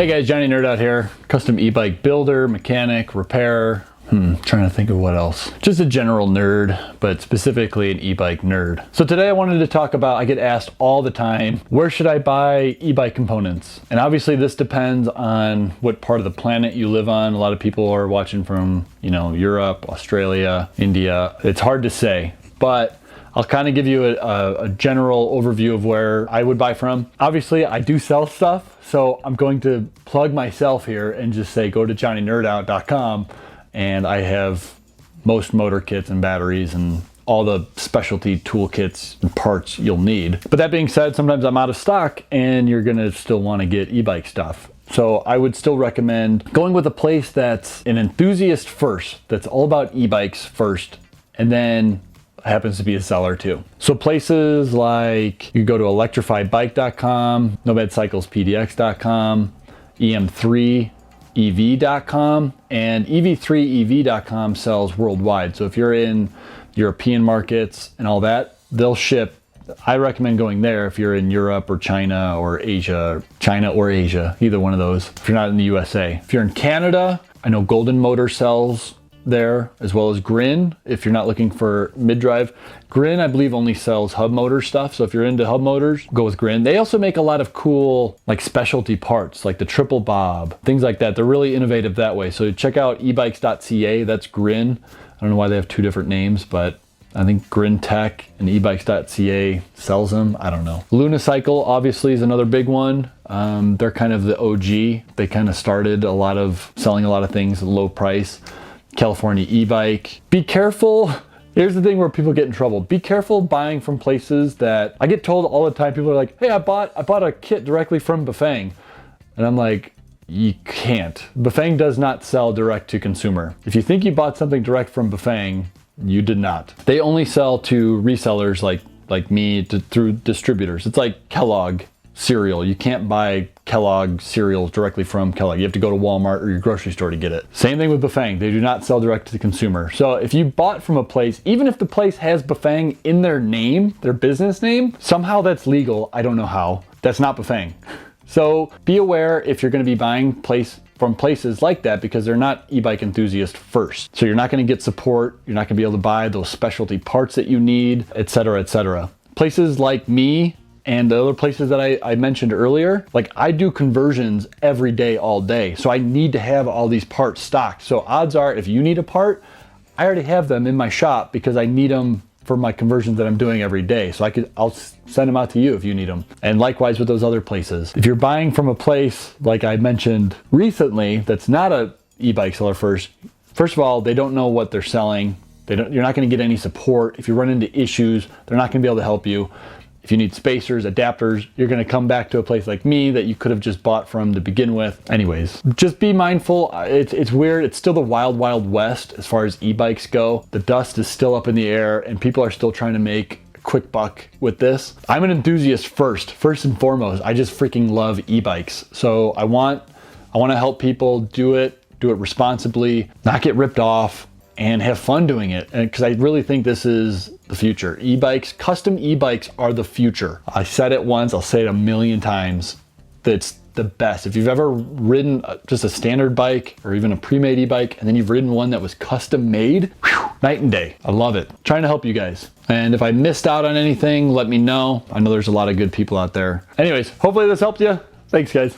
Hey guys, Johnny Nerd out here. Custom e-bike builder, mechanic, repairer. Trying to think of what else. Just a general nerd, but specifically an e-bike nerd. So today I wanted to talk about, I get asked all the time, where should I buy e-bike components? And obviously this depends on what part of the planet you live on. A lot of people are watching from, Europe, Australia, India. It's hard to say, but I'll kind of give you a general overview of where I would buy from. Obviously, I do sell stuff, so I'm going to plug myself here and just say go to johnnynerdout.com, and I have most motor kits and batteries and all the specialty toolkits and parts you'll need. But that being said, sometimes I'm out of stock and you're gonna still wanna get e-bike stuff. So I would still recommend going with a place that's an enthusiast first, that's all about e-bikes first, and then happens to be a seller too. So places like, you go to electrifiedbike.com, nomadcyclespdx.com, em3ev.com, and ev3ev.com sells worldwide. So if you're in European markets and all that, they'll ship. I recommend going there if you're in Europe or China or Asia, either one of those, if you're not in the USA. If you're in Canada, I know Golden Motor sells there, as well as Grin. If you're not looking for mid-drive, Grin I believe only sells hub motor stuff, so if you're into hub motors, go with Grin. They also make a lot of cool like specialty parts like the triple bob, things like that. They're really innovative that way. So check out ebikes.ca, that's Grin. I don't know why they have two different names, but I think Grin Tech and ebikes.ca sells them. I don't know. Lunicycle obviously is another big one. They're kind of the OG. They kind of started selling a lot of things at a low price. California e-bike. Be careful. Here's the thing where people get in trouble. Be careful buying from places that I get told all the time. People are like, hey, I bought a kit directly from Bafang. And I'm like, you can't. Bafang does not sell direct to consumer. If you think you bought something direct from Bafang, you did not. They only sell to resellers like me through distributors. It's like Kellogg cereal. You can't buy Kellogg cereal directly from Kellogg. You have to go to Walmart or your grocery store to get it. Same thing with Bafang. They do not sell direct to the consumer. So if you bought from a place, even if the place has Bafang in their name, their business name, somehow that's legal. I don't know how. That's not Bafang. So be aware if you're going to be buying from places like that, because they're not e-bike enthusiast first. So you're not going to get support. You're not going to be able to buy those specialty parts that you need, etc., etc. Places like me and the other places that I mentioned earlier, like I do conversions every day, all day. So I need to have all these parts stocked. So odds are if you need a part, I already have them in my shop because I need them for my conversions that I'm doing every day. So I'll send them out to you if you need them. And likewise with those other places. If you're buying from a place like I mentioned recently, that's not a e-bike seller first of all, they don't know what they're selling. You're not gonna get any support. If you run into issues, they're not gonna be able to help you. If you need spacers, adapters, you're gonna come back to a place like me that you could have just bought from to begin with. Anyways, just be mindful. It's weird. It's still the wild, wild west as far as e-bikes go. The dust is still up in the air and people are still trying to make a quick buck with this. I'm an enthusiast first and foremost. I just freaking love e-bikes. So I want to help people do it responsibly, not get ripped off, and have fun doing it. And because I really think this is the future. E-bikes, custom e-bikes are the future. I said it once, I'll say it a million times. That's the best. If you've ever ridden just a standard bike or even a pre-made e-bike, and then you've ridden one that was custom made, whew, night and day. I love it. Trying to help you guys. And if I missed out on anything, let me know. I know there's a lot of good people out there. Anyways, hopefully this helped you. Thanks guys.